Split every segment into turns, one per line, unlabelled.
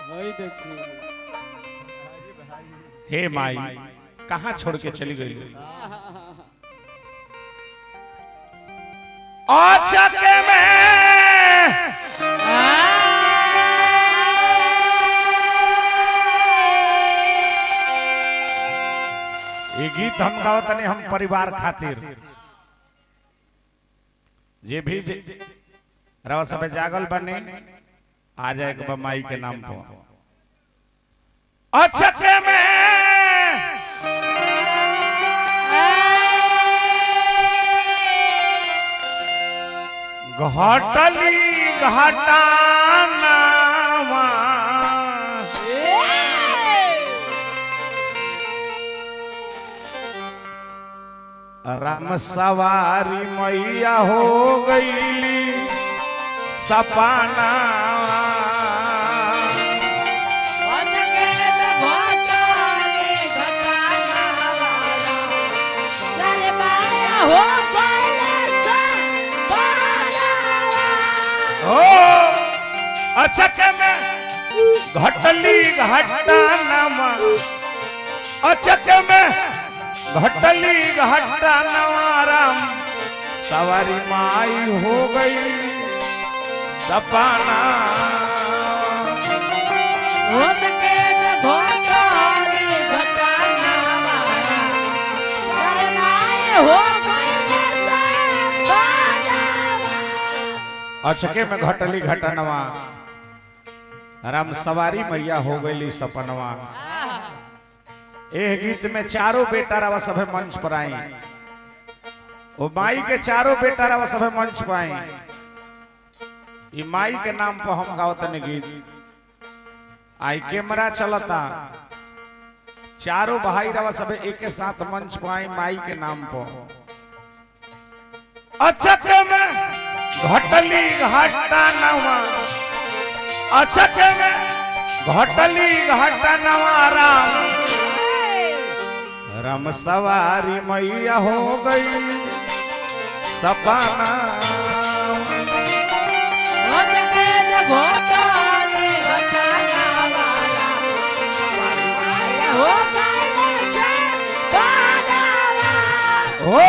वही देखिए।
हे माई कहाँ छोड़ के चली गई। अच्छा के में ये गीत हम गावत नहीं, हम परिवार खातिर ये भी रवा सब जागल बने आ जाए माई के नाम पर। अच्छा के में घटली घटाना राम सवारी मैया हो गईली सपाना। अच्छा में घटली घटाना, अच्छा में घटली घटाना राम सवारी माई हो गई सपाना। अचके में घटली घटनवा राम सवारी मैया हो गई सपनवा। एक गीत में चारों बेटा रवा सभे मंच पर आई, वो माई के चारों बेटा रवा सभे मंच पर आई। ये माई के नाम पर हम गावत ने गीत। आई कैमरा चलता, चारों भाई रवा सभे एक के साथ मंच पर आई माई के नाम पर। अच्छा में घटली घटानवा, अच्छा में घटली घटानवा राम सवारी मैया हो गई सपना। हो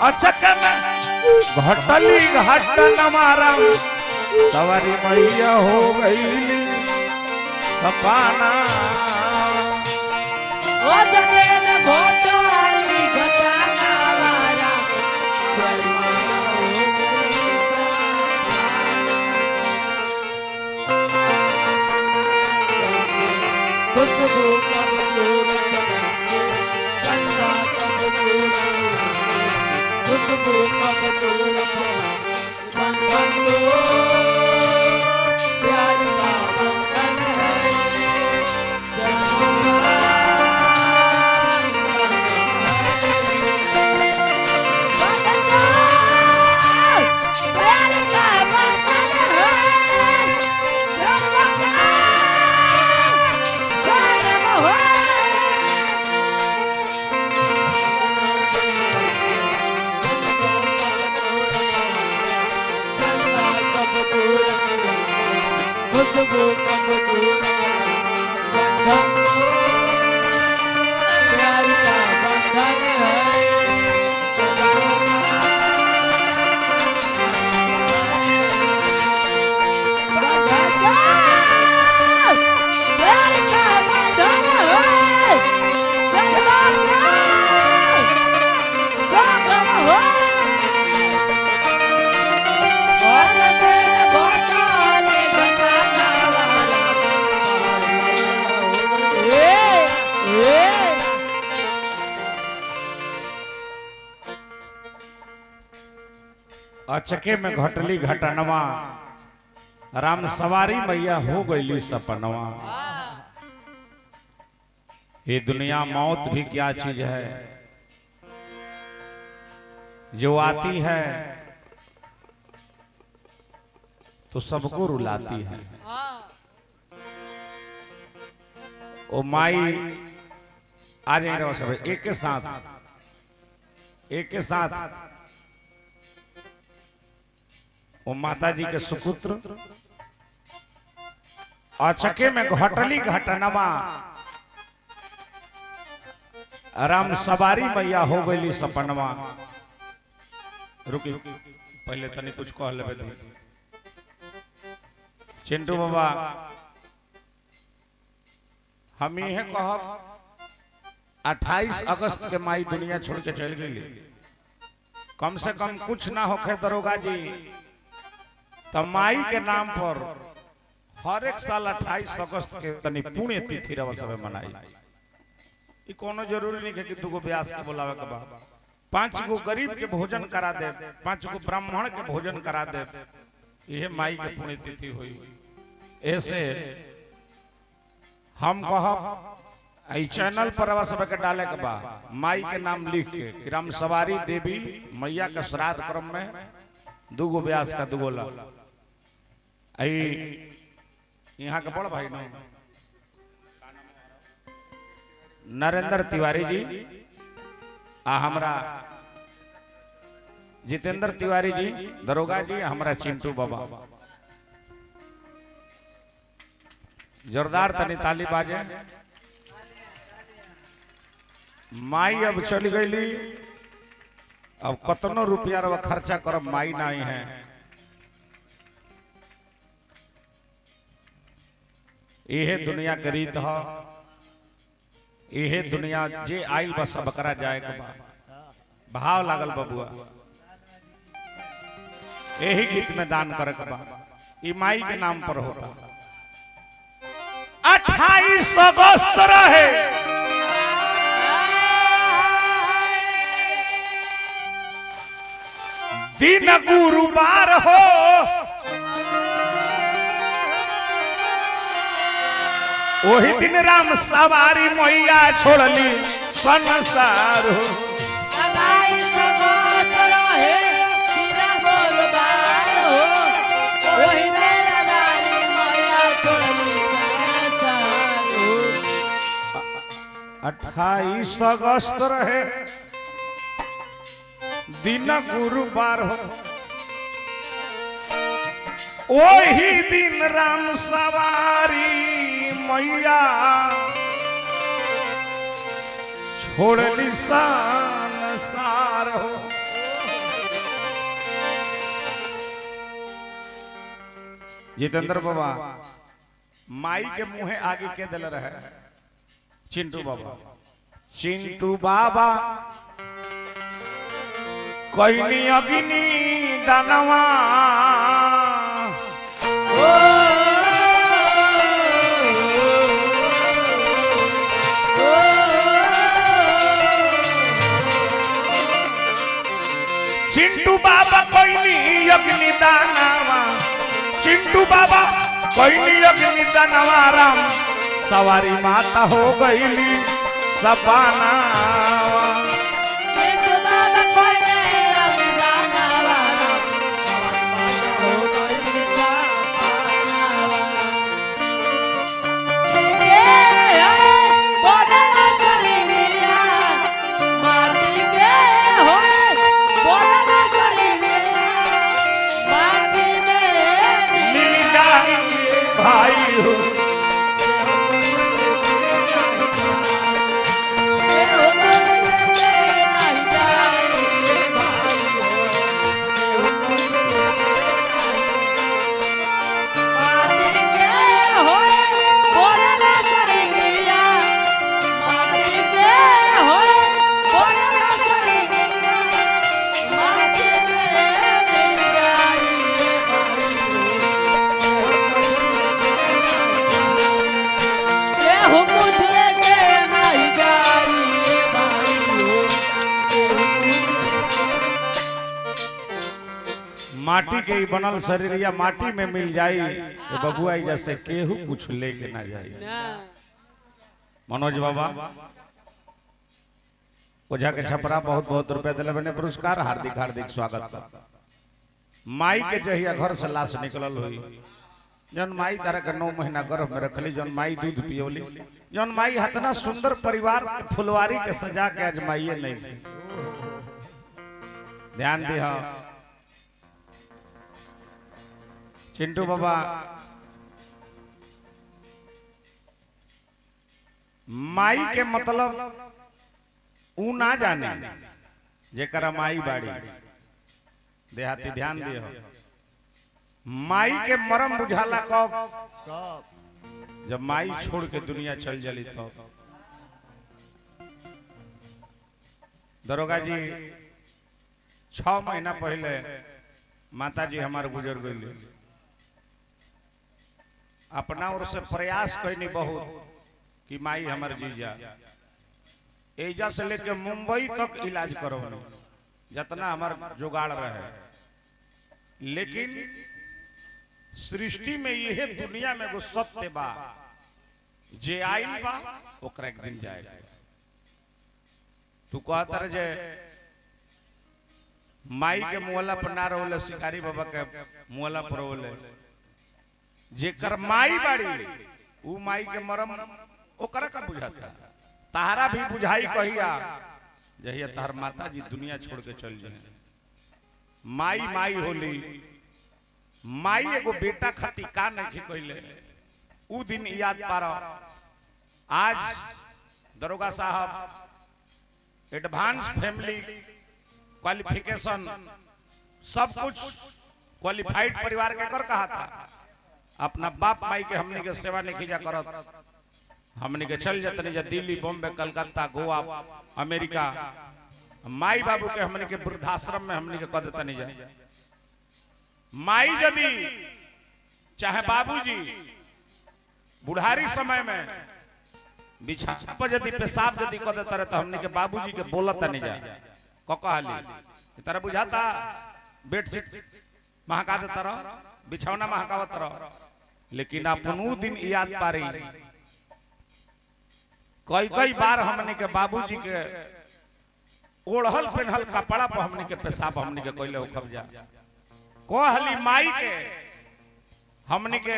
अच्छा में घटली घटनवा राम सवारी मैया हो गई सपना।
खुशबू कब दूर से चंदा कब दूर से, खुशबू कब दूर से बंधन दो प्यार का बंधन है जन्मों का बंधन दो प्यार का बंधन है जन्मों का खुशबू कब दूर बंधन प्यार का बंधन है प्यार का बंधन है जन्मों का संगम हो।
अचके में घटली घटनवा राम सवारी मैया हो गई सपनवा। ये दुनिया मौत भी क्या चीज है, जो आती है तो सबको रुलाती है। ओ माई आ जाए रहो सब एक के साथ, एक के साथ वो माता जी के सुपुत्र अचके में घटली घटनवा राम सवारी मैया हो गई सपनवा। रुकी पहले तनी कुछ कह लेबे दी। चिंटू बाबा हम ये कहब 28 अगस्त के माई दुनिया छोड़ के चल गई। कम से कम कुछ ना होखे दरोगा जी तो माई के नाम पर हर एक साल 28 अगस्त के तनी पुण्य तिथि रवा सब मनाई। ई कोनो जरूरी नहीं है कि दुगो व्यास के बुलावे के बा। 5 गो गरीब के भोजन करा दे, 5 गो ब्राह्मण के भोजन करा दे, यह माई के पुण्य तिथि हुई। ऐसे हम कहब आई चैनल पर रवा सब के डाले के बा माई के नाम लिख के कि राम सवारी देवी मैया के श्राद्ध क्रम में दुगो व्यास का दुगोला। आई यहाँ के बड़ भाई नरेंद्र तिवारी जी आ हमरा जितेंद्र तिवारी जी दरोगा जी हमरा चिंटू बाबा जोरदार तनी ताली बाजे। माई अब चली गई, अब कतनो रुपया रवा खर्चा करब माई नहीं है। यह दुनिया के रीत है, यह दुनिया जे आइल बस बकरा जाए के भाव लागल बबुआ। यही गीत में दान करे के बा ई माई के नाम पर होता। 28 अगस्त रहे दिन गुरुवार हो, वही दिन राम सवारी मैया छोड़ली संसार हो।
28 अगस्त रहे दिन गुरुवार हो, वही दिन रानी मैया छोड़ली संसार हो।
28 अगस्त रहे दिन गुरुवार हो, वही दिन राम सवारी मैया छोड़ली संसार हो। जितेंद्र बाबा माई के मुंहे आगे के दिल रहे चिंटू बाबा। चिंटू बाबा कोई अग्नि दानवा चिंटू बाबा कोई अग्नि दानवा, चिंटू बाबा कोई अग्नि दानवा राम सवारी माता हो गईली सपाना। माटी के ही बनल शरीरिया माटी में मिल जाई तो बबुआ जैसे केहू कुछ लेके ना जाई। मनोज बाबा ओझा के छपरा बहुत बहुत रुपए दिले बने पुरस्कार, हार्दिक हार्दिक स्वागत। माई के जहिया घर से लाश निकलल हुई, जन माई तारा के 9 महीना गर्भ में रखली, जन माई दूध पियोली, जन माई हतना सुंदर परिवार फुलवारी के सजा के आज माइये नहीं। ध्यान दी चिंटू बाबा माई के मतलब ऊ ना जाने जेकरा माई बाड़ी। देहाती ध्यान दियो, माई के मरम बुझाला कब? जब माई छोड़ के दुनिया चल जली तो। दरोगा जी 6 महीना पहले माता जी हमारे गुजर गई। अपना ओर से प्रयास कैनी बहुत कि माई हमारे जीजा, एजा से लेके मुंबई तक इलाज करो जितना हमार जुगाड़ रहे, लेकिन सृष्टि में यह दुनिया में वो सत्य बा जे आइल बा ओकरा एक दिन जाएगा। तू कहत रहे जे माई के मुहला पर ना रोले, शिकारी बाबा के मुहला पर रोले। जेकर माई बाड़ी ऊ माई के मरम ओकरा का बुझाता। तारा भी बुझाई कहिया जहिया तार माता जी दुनिया छोड़ के चल जाए। माई माई होली, माई एगो बेटा खाती का नहीं कहले, ऊ दिन याद पारा। आज दरोगा साहब एडवांस फैमिली क्वालिफिकेशन सब कुछ क्वालिफाइड परिवार के कर कहा था। अपना बाप माई के हमने के सेवा नहीं कीजा करत, हमने के चल जाते जा दिल्ली, बॉम्बे, कलकत्ता, गोवा, अमेरिका। माई बाबू के हमने के वृद्धाश्रम में हमने के कह देता नहीं जा। माई यदि चाहे बाबूजी बुढ़ारी समय में बिछाना पर यदि पेशाब यदि कह देता रहे तो हमने के बाबूजी के बोलता नहीं जा। कहली तरह बुझाता बेडशीट महका देता रहो, बिछौना महकावत रहो, लेकिन अपन ऊ दिन याद पारी। कई कई बार हमने के बाबूजी के ओढ़ल पहनल कपड़ा पर हमने के पेशाब हमने के कोइले उखब जा। कहली माई के हमने के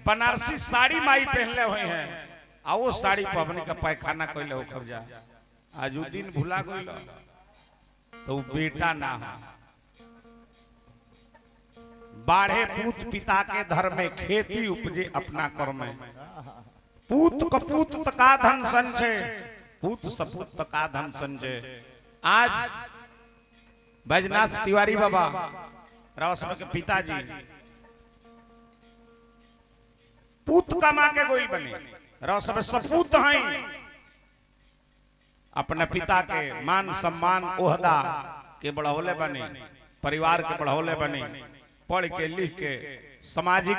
बनारसी साड़ी माई पहनले हुए हैं आ वो साड़ी पर हमने के पैखाना कोइले उखब जा। आज उ दिन भुला गइल तो बेटा ना हो। बाढ़े पूत पिता के धर्म में, खेती उपजे अपना कर में। पूत कपूत तका धन संचय, पूत सपूत तका धन संचय। आज बैजनाथ तिवारी बाबा रावसम के पिताजी पूत कमा के गोइल बने, रावसम सपूत हैं। अपने पिता के मान सम्मान ओहदा के बढ़ौले बने, परिवार के बढ़ौले बने, पढ़ के लिख के सामाजिक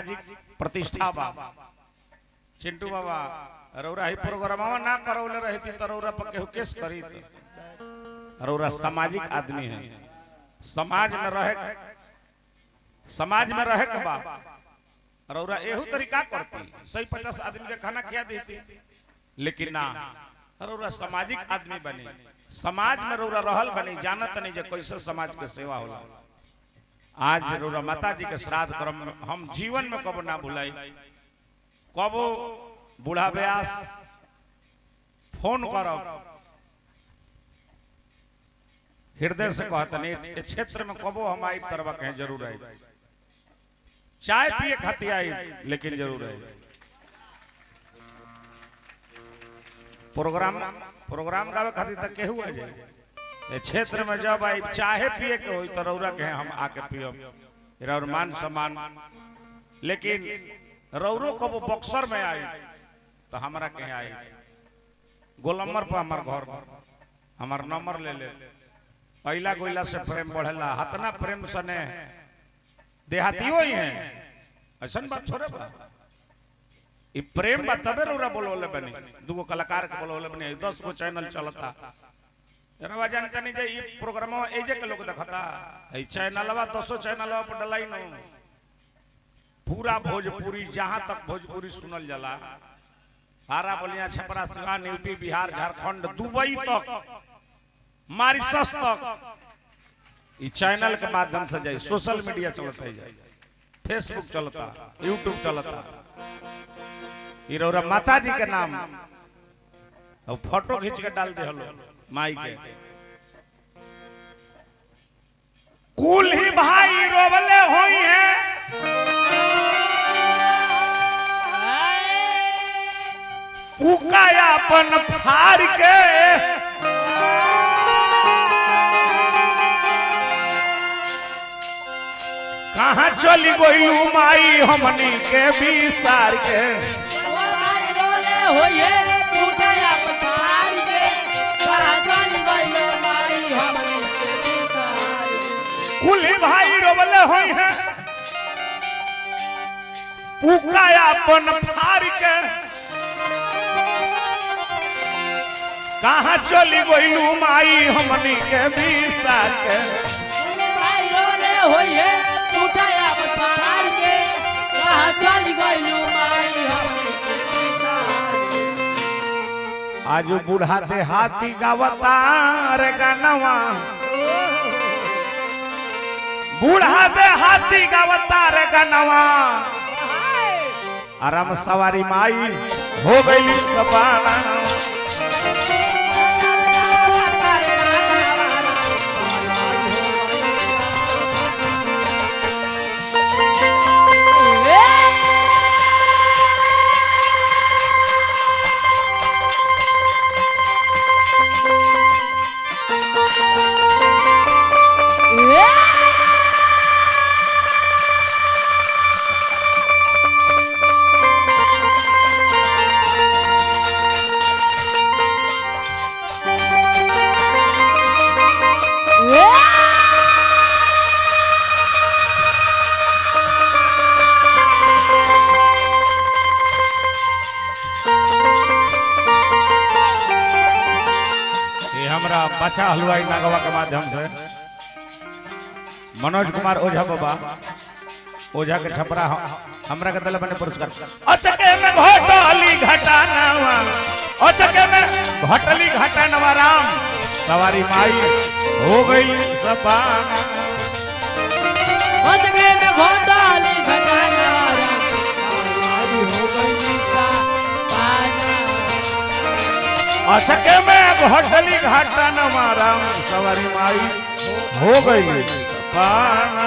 प्रतिष्ठा बा। चिंटू बाबा रौरा ही प्रोग्राम ना करौले रहती तो रौरा पर केहू केस करी। रौरा सामाजिक आदमी है, समाज में रहे के बा। रौरा एहू तरीका करती, सही 50 आदमी के खाना खिया देती, लेकिन ना रौरा सामाजिक आदमी बनी। समाज में रौरा रहल बनी, जानत नहीं जे कैसे समाज के सेवा होला। आज रौरा माता जी के श्राद्ध क्रम हम जीवन में कबो ना भुलाई। कबो बूढ़ा व्यास फोन करो, हृदय से कहते नहीं क्षेत्र में कबो हम आई तरवा कहें जरूर आई, चाय पिए खाती आई, लेकिन जरूर आई। प्रोग्राम गावे खातिर तक केहू आ जाए। क्षेत्र में जब आई चाहे पिए के हो तो रौरा कहे हम आके पियब, और मान सम्मान। लेकिन रौरो कबो बक्सर में आई तो हमारा कहे आई, गोलम्बर पर हमार घर, हमार नंबर ले ले। पहला गोइला से प्रेम बढ़ेला, हतना प्रेम सने देहातियों ही हैं। ऐसा बात थोड़े बा, ई प्रेम बा तबे रौरा बोलोले बनी। दुगो कलाकार के बोलोले बनी, 10 गो चैनल चलता। रवा जानता नहीं जे ई प्रोग्राम एजे के लोग देखता, ई चैनलवा 10 चैनलवा पर डलाई न। पूरा भोजपुरी, जहां तक भोजपुरी सुनल जाला, हारा बलिया, छपरा, सिवान, यूपी, बिहार, झारखंड, दुबई तक, मॉरिशस तक, ई चैनल के माध्यम से जाए। सोशल मीडिया चलता है, फेसबुक चलता, यूट्यूब चलता। ई रौरा माता जी के नाम और फोटो खींच के डाल दे हलो माई के। कुल ही भाई रोवले होई है, पुकाया अपन फार के कहाँ चली गइलू माई हमनी के बिसार के
ओ माई रोले होइए पुकाया अपन फार के कहाँ चली गइलू माई हमनी के बिसार के
कुली भाई रोवले होई है पुकाया अपन फार के कहाँ चली गइलू माई हमनी के बिसार के
भाई रोले होइए पुकाया अपन फार के कहाँ चली गइलू माई हमनी के बिसार के
आज बूढ़ा देहाती गावता रे गानवा बूढ़ा देहाती गावता रे गानवा आराम सवारी माई हो गई सपाना हमरा बचा हलवाई नागवा के माध्यम से मनोज कुमार ओझा बाबा ओझा के छपरा हमरा के दिल बने पुरस्कार अचके में घटली घटानवा अचके में घटली घटानवा राम सवारी माई हो गई सपाना
अचके में घटली घटानवा राम सवारी माई हो गई सपाना
अचके में घटली घटानवा राम सवारी माई हो गई सपाना।